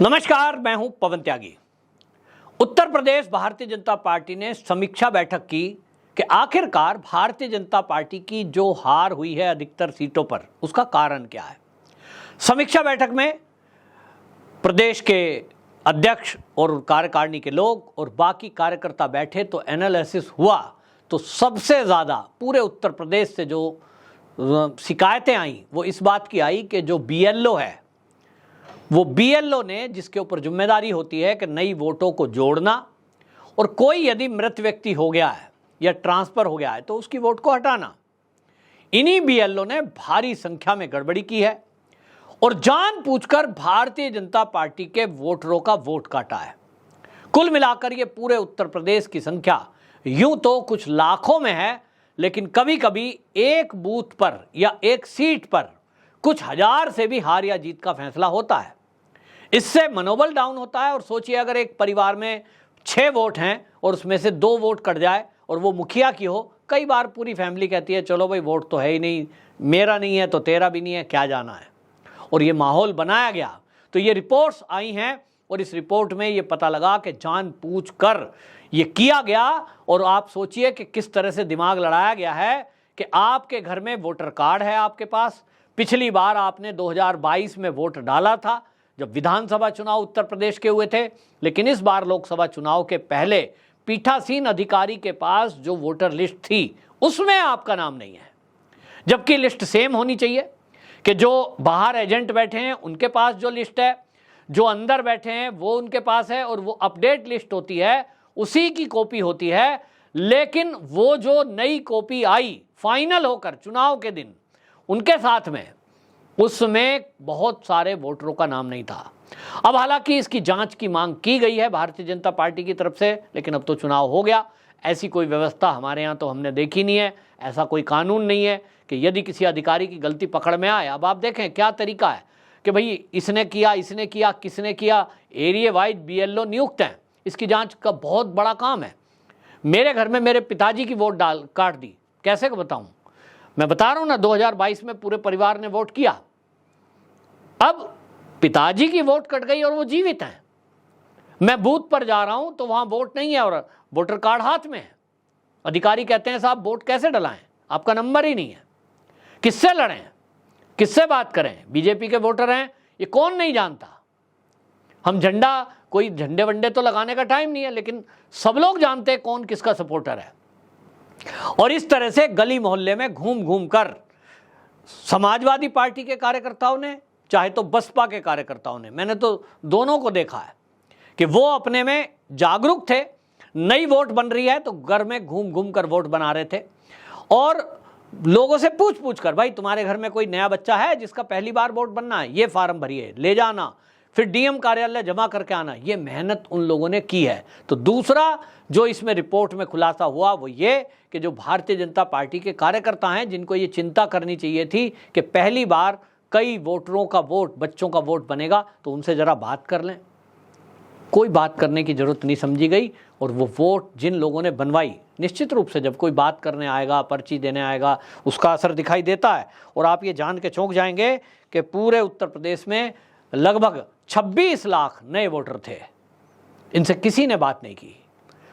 नमस्कार, मैं हूं पवन त्यागी। उत्तर प्रदेश भारतीय जनता पार्टी ने समीक्षा बैठक की कि आखिरकार भारतीय जनता पार्टी की जो हार हुई है अधिकतर सीटों पर, उसका कारण क्या है। समीक्षा बैठक में प्रदेश के अध्यक्ष और कार्यकारिणी के लोग और बाकी कार्यकर्ता बैठे तो एनालिसिस हुआ तो सबसे ज़्यादा पूरे उत्तर प्रदेश से जो शिकायतें आई वो इस बात की आई कि जो बीएलओ है, वो बीएलओ ने जिसके ऊपर जिम्मेदारी होती है कि नई वोटों को जोड़ना और कोई यदि मृत व्यक्ति हो गया है या ट्रांसफर हो गया है तो उसकी वोट को हटाना, इन्हीं बीएलओ ने भारी संख्या में गड़बड़ी की है और जानबूझकर भारतीय जनता पार्टी के वोटरों का वोट काटा है। कुल मिलाकर ये पूरे उत्तर प्रदेश की संख्या यूं तो कुछ लाखों में है, लेकिन कभी कभी एक बूथ पर या एक सीट पर कुछ हजार से भी हार या जीत का फैसला होता है। इससे मनोबल डाउन होता है। और सोचिए, अगर एक परिवार में 6 वोट हैं और उसमें से 2 वोट कट जाए और वो मुखिया की हो, कई बार पूरी फैमिली कहती है चलो भाई वोट तो है ही नहीं, मेरा नहीं है तो तेरा भी नहीं है, क्या जाना है। और ये माहौल बनाया गया। तो ये रिपोर्ट्स आई हैं और इस रिपोर्ट में ये पता लगा कि जानबूझकर ये किया गया। और आप सोचिए कि किस तरह से दिमाग लड़ाया गया है कि आपके घर में वोटर कार्ड है आपके पास, पिछली बार आपने 2022 में वोट डाला था जब विधानसभा चुनाव उत्तर प्रदेश के हुए थे, लेकिन इस बार लोकसभा चुनाव के पहले पीठासीन अधिकारी के पास जो वोटर लिस्ट थी उसमें आपका नाम नहीं है, जबकि लिस्ट सेम होनी चाहिए कि जो बाहर एजेंट बैठे हैं उनके पास जो लिस्ट है, जो अंदर बैठे हैं वो उनके पास है और वो अपडेट लिस्ट होती है, उसी की कॉपी होती है। लेकिन वो जो नई कॉपी आई फाइनल होकर चुनाव के दिन उनके साथ में, उसमें बहुत सारे वोटरों का नाम नहीं था। अब हालांकि इसकी जांच की मांग की गई है भारतीय जनता पार्टी की तरफ से, लेकिन अब तो चुनाव हो गया। ऐसी कोई व्यवस्था हमारे यहाँ तो हमने देखी नहीं है, ऐसा कोई कानून नहीं है कि यदि किसी अधिकारी की गलती पकड़ में आए, अब आप देखें क्या तरीका है कि भाई इसने किया, किसने किया, एरिया वाइज बीएलओ नियुक्त हैं। इसकी जाँच का बहुत बड़ा काम है। मेरे घर में मेरे पिताजी की वोट काट दी, कैसे बताऊँ। मैं बता रहा हूं ना, 2022 में पूरे परिवार ने वोट किया। अब पिताजी की वोट कट गई और वो जीवित हैं। मैं बूथ पर जा रहा हूं तो वहां वोट नहीं है और वोटर कार्ड हाथ में है। अधिकारी कहते हैं साहब वोट कैसे डलाएं, आपका नंबर ही नहीं है। किससे लड़ें, किससे बात करें। बीजेपी के वोटर हैं, ये कौन नहीं जानता। हम कोई झंडे वंडे तो लगाने का टाइम नहीं है, लेकिन सब लोग जानते हैं कौन किसका सपोर्टर है। और इस तरह से गली मोहल्ले में घूम घूम कर समाजवादी पार्टी के कार्यकर्ताओं ने, चाहे तो बसपा के कार्यकर्ताओं ने, मैंने तो दोनों को देखा है कि वो अपने में जागरूक थे। नई वोट बन रही है तो घर में घूम घूम कर वोट बना रहे थे और लोगों से पूछ कर, भाई तुम्हारे घर में कोई नया बच्चा है जिसका पहली बार वोट बनना है, ये फार्म भरिए, ले जाना, फिर डीएम कार्यालय जमा करके आना। ये मेहनत उन लोगों ने की है। तो दूसरा जो इसमें रिपोर्ट में खुलासा हुआ वो ये कि जो भारतीय जनता पार्टी के कार्यकर्ता हैं, जिनको ये चिंता करनी चाहिए थी कि पहली बार कई वोटरों का वोट, बच्चों का वोट बनेगा, तो उनसे ज़रा बात कर लें। कोई बात करने की ज़रूरत नहीं समझी गई। और वो वोट जिन लोगों ने बनवाई, निश्चित रूप से जब कोई बात करने आएगा, पर्ची देने आएगा, उसका असर दिखाई देता है। और आप ये जान के चौंक जाएंगे कि पूरे उत्तर प्रदेश में लगभग 26 लाख नए वोटर थे, इनसे किसी ने बात नहीं की।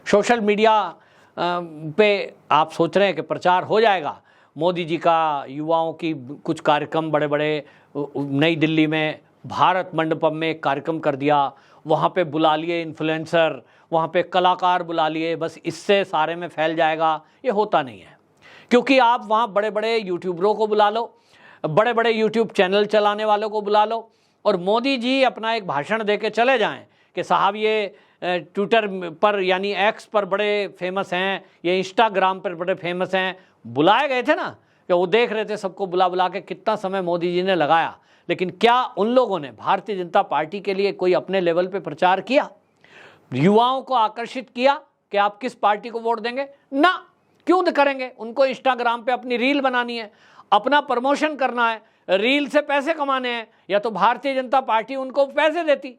सोशल मीडिया पे आप सोच रहे हैं कि प्रचार हो जाएगा मोदी जी का, युवाओं की कुछ कार्यक्रम बड़े बड़े, नई दिल्ली में भारत मंडपम में एक कार्यक्रम कर दिया, वहाँ पे बुला लिए इन्फ्लुएंसर, वहाँ पे कलाकार बुला लिए, बस इससे सारे में फैल जाएगा। ये होता नहीं है, क्योंकि आप वहाँ बड़े बड़े यूट्यूबरों को बुला लो, बड़े बड़े यूट्यूब चैनल चलाने वालों को बुला लो और मोदी जी अपना एक भाषण दे के चले जाएं कि साहब ये ट्विटर पर यानी एक्स पर बड़े फेमस हैं, ये इंस्टाग्राम पर बड़े फेमस हैं। बुलाए गए थे ना, कि वो देख रहे थे सबको बुला बुला के कितना समय मोदी जी ने लगाया, लेकिन क्या उन लोगों ने भारतीय जनता पार्टी के लिए कोई अपने लेवल पे प्रचार किया, युवाओं को आकर्षित किया कि आप किस पार्टी को वोट देंगे? ना, क्यों करेंगे। उनको इंस्टाग्राम पे अपनी रील बनानी है, अपना प्रमोशन करना है, रील से पैसे कमाने हैं। या तो भारतीय जनता पार्टी उनको पैसे देती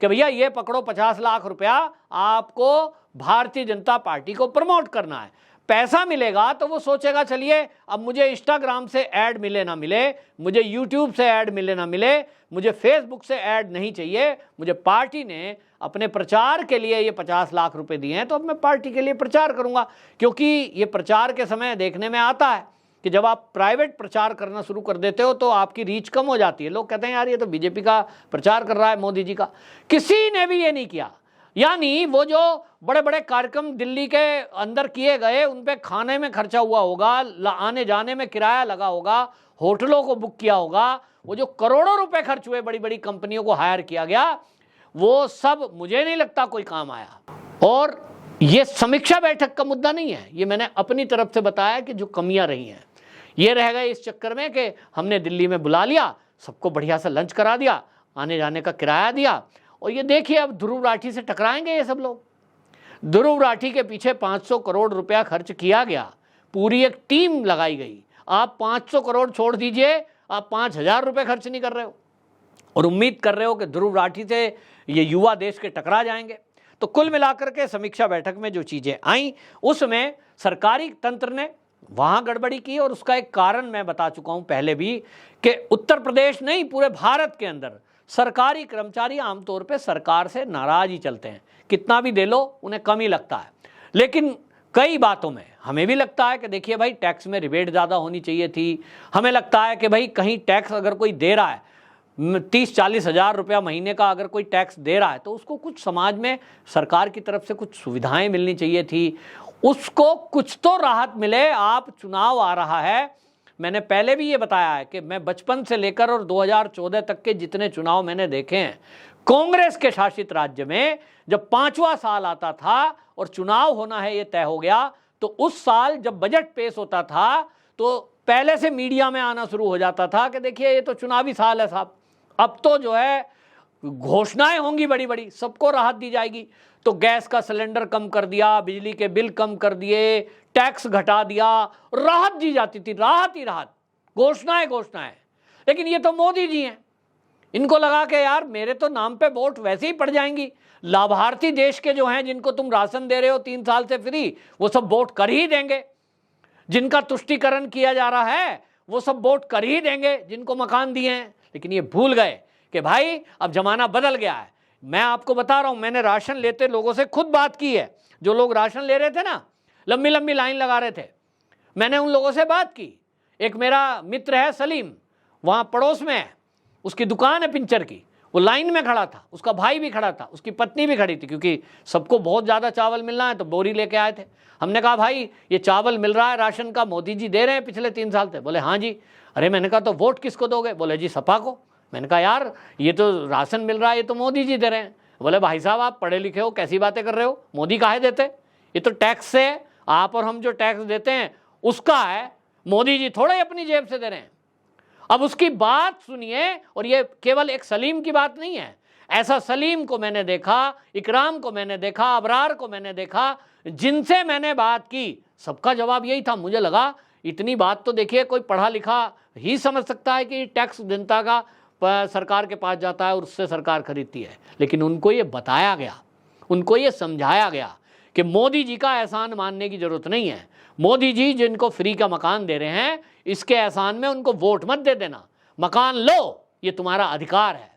कि भैया ये पकड़ो 50 लाख रुपया, आपको भारतीय जनता पार्टी को प्रमोट करना है, पैसा मिलेगा तो वो सोचेगा चलिए अब मुझे इंस्टाग्राम से ऐड मिले ना मिले, मुझे यूट्यूब से ऐड मिले ना मिले, मुझे फेसबुक से ऐड नहीं चाहिए, मुझे पार्टी ने अपने प्रचार के लिए ये 50 लाख रुपए दिए हैं तो अब मैं पार्टी के लिए प्रचार करूंगा। क्योंकि ये प्रचार के समय देखने में आता है कि जब आप प्राइवेट प्रचार करना शुरू कर देते हो तो आपकी रीच कम हो जाती है। लोग कहते हैं यार ये तो बीजेपी का प्रचार कर रहा है, मोदी जी का। किसी ने भी ये नहीं किया। यानी वो जो बड़े बड़े कार्यक्रम दिल्ली के अंदर किए गए उन पे खाने में खर्चा हुआ होगा, आने जाने में किराया लगा होगा, होटलों को बुक किया होगा, वो जो करोड़ों रुपए खर्च हुए, बड़ी बड़ी कंपनियों को हायर किया गया, वो सब मुझे नहीं लगता कोई काम आया। और ये समीक्षा बैठक का मुद्दा नहीं है, ये मैंने अपनी तरफ से बताया कि जो कमियां रही हैं ये रह गए इस चक्कर में कि हमने दिल्ली में बुला लिया, सबको बढ़िया से लंच करा दिया, आने जाने का किराया दिया, और ये देखिए अब ध्रुव राठी से टकराएंगे ये सब लोग। ध्रुव राठी के पीछे 500 करोड़ रुपया खर्च किया गया, पूरी एक टीम लगाई गई। आप 500 करोड़ छोड़ दीजिए, आप 5000 रुपये खर्च नहीं कर रहे हो और उम्मीद कर रहे हो कि ध्रुव राठी से ये युवा देश के टकरा जाएंगे। तो कुल मिलाकर के समीक्षा बैठक में जो चीज़ें आई उसमें सरकारी तंत्र ने वहाँ गड़बड़ी की, और उसका एक कारण मैं बता चुका हूँ पहले भी कि उत्तर प्रदेश नहीं पूरे भारत के अंदर सरकारी कर्मचारी आमतौर पे सरकार से नाराज ही चलते हैं। कितना भी दे लो उन्हें कम ही लगता है। लेकिन कई बातों में हमें भी लगता है कि देखिए भाई टैक्स में रिबेट ज़्यादा होनी चाहिए थी। हमें लगता है कि भाई कहीं टैक्स अगर कोई दे रहा है 30-40 हज़ार रुपया महीने का अगर कोई टैक्स दे रहा है तो उसको कुछ समाज में सरकार की तरफ से कुछ सुविधाएं मिलनी चाहिए थी, उसको कुछ तो राहत मिले। आप चुनाव आ रहा है, मैंने पहले भी ये बताया है कि मैं बचपन से लेकर और 2014 तक के जितने चुनाव मैंने देखे हैं कांग्रेस के शासित राज्य में, जब 5वां साल आता था और चुनाव होना है ये तय हो गया, तो उस साल जब बजट पेश होता था तो पहले से मीडिया में आना शुरू हो जाता था कि देखिए ये तो चुनावी साल है साहब, अब तो जो है घोषणाएं होंगी बड़ी बड़ी, सबको राहत दी जाएगी। तो गैस का सिलेंडर कम कर दिया, बिजली के बिल कम कर दिए, टैक्स घटा दिया, राहत दी जाती थी, राहत ही राहत, घोषणाएं घोषणाएं। लेकिन ये तो मोदी जी हैं, इनको लगा कि यार मेरे तो नाम पे वोट वैसे ही पड़ जाएंगी, लाभार्थी देश के जो हैं जिनको तुम राशन दे रहे हो 3 साल से फ्री, वो सब वोट कर ही देंगे। जिनका तुष्टीकरण किया जा रहा है वो सब वोट कर ही देंगे, जिनको मकान दिए हैं। लेकिन ये भूल गए कि भाई अब जमाना बदल गया है। मैं आपको बता रहा हूं, मैंने राशन लेते लोगों से खुद बात की है। जो लोग राशन ले रहे थे ना, लंबी लंबी लाइन लगा रहे थे, मैंने उन लोगों से बात की। एक मेरा मित्र है सलीम, वहाँ पड़ोस में है, उसकी दुकान है पिंचर की, वो लाइन में खड़ा था, उसका भाई भी खड़ा था, उसकी पत्नी भी खड़ी थी, क्योंकि सबको बहुत ज़्यादा चावल मिलना है तो बोरी लेके आए थे। हमने कहा भाई ये चावल मिल रहा है राशन का, मोदी जी दे रहे हैं पिछले 3 साल से। बोले हाँ जी। अरे मैंने कहा तो वोट किसको दोगे? बोले जी सपा को। मैंने कहा यार ये तो राशन मिल रहा है, ये तो मोदी जी दे रहे हैं। बोले भाई साहब आप पढ़े लिखे हो, कैसी बातें कर रहे हो, मोदी काहे देते, ये तो टैक्स से, आप और हम जो टैक्स देते हैं उसका है, मोदी जी थोड़े अपनी जेब से दे रहे हैं। अब उसकी बात सुनिए, और ये केवल एक सलीम की बात नहीं है, ऐसा सलीम को मैंने देखा, इकराम को मैंने देखा, अबरार को मैंने देखा, जिनसे मैंने बात की सबका जवाब यही था। मुझे लगा इतनी बात तो देखिए कोई पढ़ा लिखा ही समझ सकता है कि टैक्स जनता का सरकार के पास जाता है और उससे सरकार खरीदती है। लेकिन उनको ये बताया गया, उनको ये समझाया गया कि मोदी जी का एहसान मानने की जरूरत नहीं है। मोदी जी जिनको फ्री का मकान दे रहे हैं, इसके एहसान में उनको वोट मत दे देना। मकान लो, ये तुम्हारा अधिकार है,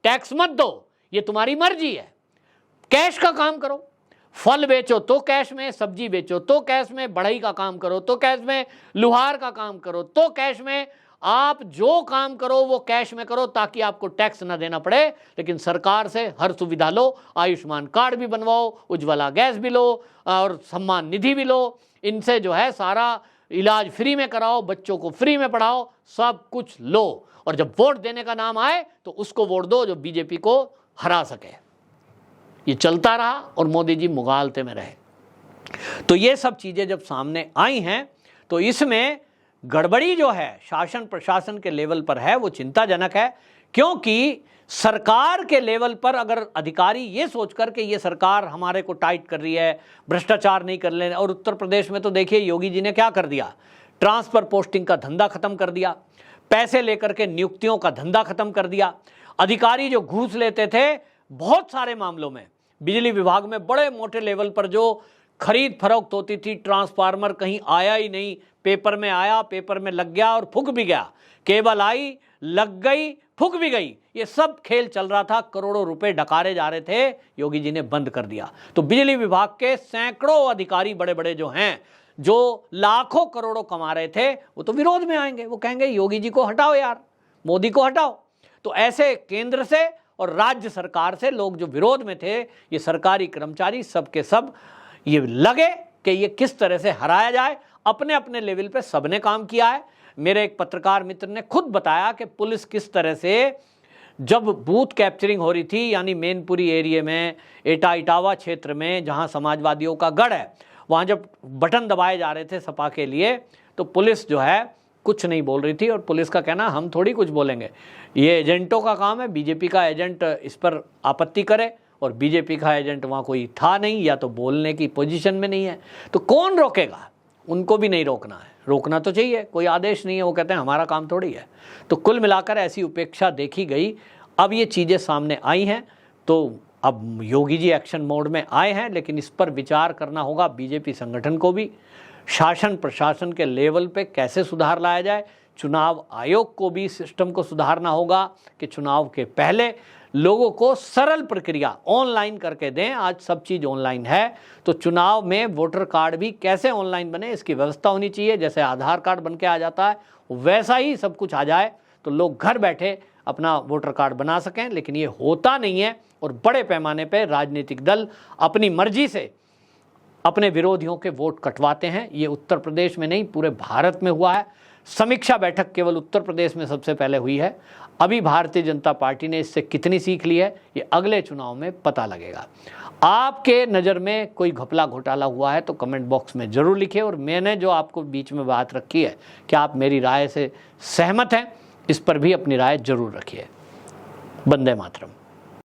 टैक्स मत दो, ये तुम्हारी मर्जी है। कैश का काम करो, फल बेचो तो कैश में, सब्जी बेचो तो कैश में, बढ़ई का काम करो तो कैश में, लुहार का काम करो तो कैश में। आप जो काम करो वो कैश में करो ताकि आपको टैक्स ना देना पड़े। लेकिन सरकार से हर सुविधा लो, आयुष्मान कार्ड भी बनवाओ, उज्ज्वला गैस भी लो और सम्मान निधि भी लो। इनसे जो है सारा इलाज फ्री में कराओ, बच्चों को फ्री में पढ़ाओ, सब कुछ लो। और जब वोट देने का नाम आए तो उसको वोट दो जो बीजेपी को हरा सके। ये चलता रहा और मोदी जी मुगालते में रहे। तो ये सब चीज़ें जब सामने आई हैं तो इसमें गड़बड़ी जो है शासन प्रशासन के लेवल पर है, वो चिंताजनक है। क्योंकि सरकार के लेवल पर अगर अधिकारी ये सोचकर कि ये सरकार हमारे को टाइट कर रही है, भ्रष्टाचार नहीं कर लेने, और उत्तर प्रदेश में तो देखिए योगी जी ने क्या कर दिया, ट्रांसफर पोस्टिंग का धंधा खत्म कर दिया, पैसे लेकर के नियुक्तियों का धंधा खत्म कर दिया। अधिकारी जो घूस लेते थे बहुत सारे मामलों में, बिजली विभाग में बड़े मोटे लेवल पर जो खरीद फरोख्त होती थी, ट्रांसफार्मर कहीं आया ही नहीं, पेपर में आया, पेपर में लग गया और फूक भी गया, केबल आई, लग गई, फूक भी गई, ये सब खेल चल रहा था, करोड़ों रुपए डकारे जा रहे थे, योगी जी ने बंद कर दिया। तो बिजली विभाग के सैकड़ों अधिकारी बड़े बड़े जो हैं, जो लाखों करोड़ों कमा रहे थे, वो तो विरोध में आएंगे, वो कहेंगे योगी जी को हटाओ यार, मोदी को हटाओ। तो ऐसे केंद्र से और राज्य सरकार से लोग जो विरोध में थे, ये सरकारी कर्मचारी सब के सब ये लगे कि ये किस तरह से हराया जाए। अपने अपने लेवल पे सबने काम किया है। मेरे एक पत्रकार मित्र ने खुद बताया कि पुलिस किस तरह से जब बूथ कैप्चरिंग हो रही थी, यानी मैनपुरी एरिया में, एटा इटावा क्षेत्र में जहां समाजवादियों का गढ़ है, वहां जब बटन दबाए जा रहे थे सपा के लिए, तो पुलिस जो है कुछ नहीं बोल रही थी। और पुलिस का कहना, हम थोड़ी कुछ बोलेंगे, ये एजेंटों का काम है, बीजेपी का एजेंट इस पर आपत्ति करे, और बीजेपी का एजेंट वहाँ कोई था नहीं, या तो बोलने की पोजीशन में नहीं है, तो कौन रोकेगा? उनको भी नहीं रोकना है, रोकना तो चाहिए, कोई आदेश नहीं है, वो कहते हैं हमारा काम थोड़ी है। तो कुल मिलाकर ऐसी उपेक्षा देखी गई। अब ये चीज़ें सामने आई हैं, तो अब योगी जी एक्शन मोड में आए हैं, लेकिन इस पर विचार करना होगा बीजेपी संगठन को भी, शासन प्रशासन के लेवल पे कैसे सुधार लाया जाए, चुनाव आयोग को भी सिस्टम को सुधारना होगा कि चुनाव के पहले लोगों को सरल प्रक्रिया ऑनलाइन करके दें। आज सब चीज़ ऑनलाइन है, तो चुनाव में वोटर कार्ड भी कैसे ऑनलाइन बने, इसकी व्यवस्था होनी चाहिए। जैसे आधार कार्ड बन के आ जाता है, वैसा ही सब कुछ आ जाए, तो लोग घर बैठे अपना वोटर कार्ड बना सकें। लेकिन ये होता नहीं है, और बड़े पैमाने पर राजनीतिक दल अपनी मर्जी से अपने विरोधियों के वोट कटवाते हैं। ये उत्तर प्रदेश में नहीं, पूरे भारत में हुआ है। समीक्षा बैठक केवल उत्तर प्रदेश में सबसे पहले हुई है। अभी भारतीय जनता पार्टी ने इससे कितनी सीख ली है, ये अगले चुनाव में पता लगेगा। आपके नज़र में कोई घपला घोटाला हुआ है तो कमेंट बॉक्स में ज़रूर लिखिए। और मैंने जो आपको बीच में बात रखी है कि आप मेरी राय से सहमत हैं, इस पर भी अपनी राय जरूर रखिए। वंदे मातरम।